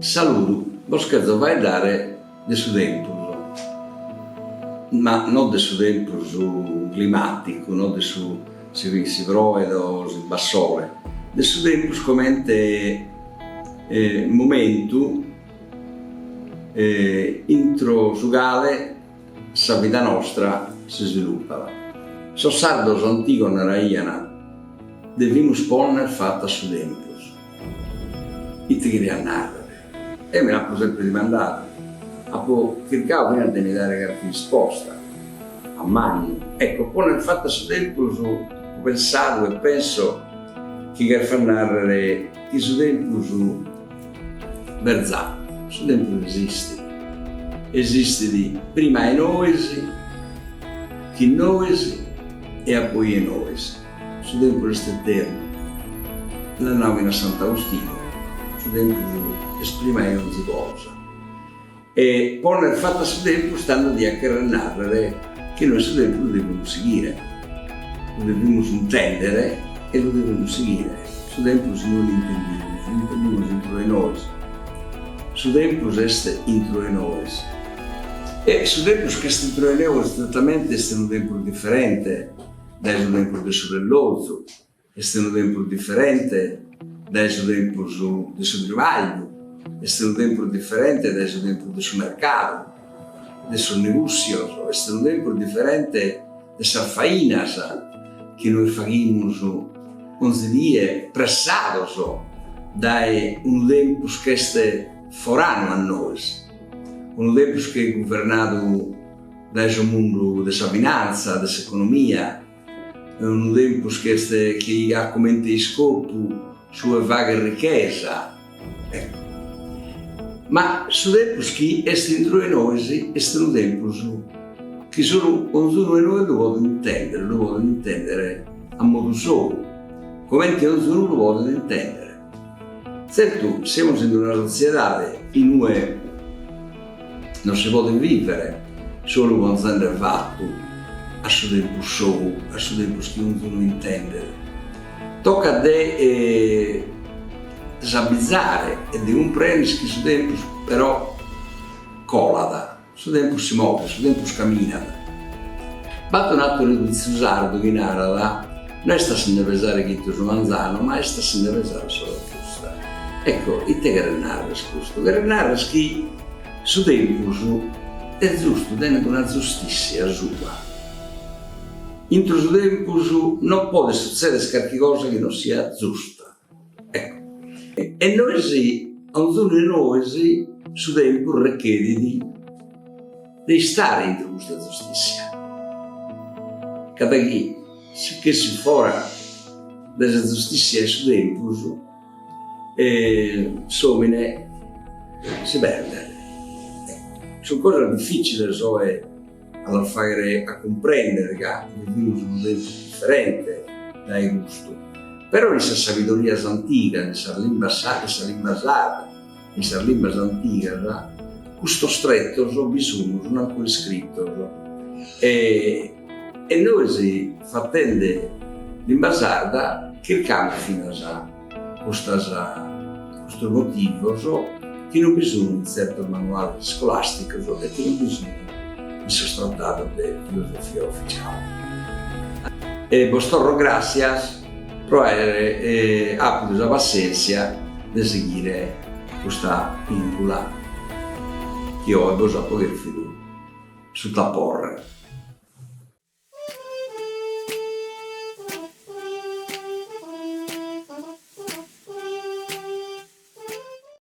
Saludo, vos vai dare de su tempus, ma non de su tempus climatico, non de su si proedo, si bassole, de su tempus commente momentu intro su quale sa vita nostra si sviluppa. So sardos antico naraiana devimus poner fatta su tempus. Ite che narrare. E me l'ha sempre rimandato. Apo cercato prima di dare qualche risposta a mano. Ecco, poner fatta su tempus ho pensato e penso che per far narrare che su tempus verzà. Su tempus esiste di prima enoesi, che noesi e poi enoesi. Su tempus è eterno. La nomina Sant'Agostino, su tempus esprima e non si cosa. E poner fatta su tempus stando di narrare che noi su tempus lo dobbiamo seguire, lo dobbiamo intendere e lo dobbiamo seguire. Su tempus non lo intendiamo intro di noi. Su tempus est intro di noi. E su tempus che est intro di noi esattamente è un tempus differente da un tempus del sorellozzo, è un tempus differente da un tempus del suo travaglio, è un tempus differente da un tempus del suo mercato, del suo negozio, è un tempus differente da sa faina che noi facciamo ogni dia pressados da un tempus che è forano a noi, un tempus che è governato dal mondo della finanza, dell'economia, un tempus che ha come scopo sua vaga ricchezza. Ecco. Ma su tempus che è dentro di noi è un tempus che solo ognuno di noi lo vuole intendere a modo suo, come ognuno lo vuole intendere. Certo, siamo in una società in cui non si può vivere solo con sempre fatto a su tempus suo, a su tempus che ognuno intende. Tocca a te sabizzare e di comprendere che su tempus però colada, su tempus si muove, su tempus cammina. Batto un atto di usardo che narra, non è sta a pesare che tu su manzano, ma è sta a pesare solo giusta. Ecco, e te che narra questo? Che narra che su tempus è giusto, tiene una giustizia sua. Intro su tempus non può succedere qualche cosa che non sia giusta. Ecco. E noi, ognuno di noi, su tempus richiede di stare in questa giustizia. Cada chi che si fuora dalla giustizia su tempus, somine si perde. Sono cose difficili, a fare a comprendere che viviamo in un tempo differente dai gusti. Però questa sabiduria antica, questa lingua sarda, questa lingua antica, questo stretto sono bisogno, non ancora scritto. E noi facendo lingua sarda cerchiamo fino a questo motivo che non bisogna un certo manuale scolastico e che non bisogna sostrattato de filosofia ufficiale. E vostro gracias por aver la pazienza di seguire questa piccola che ho poter fare sul taporre.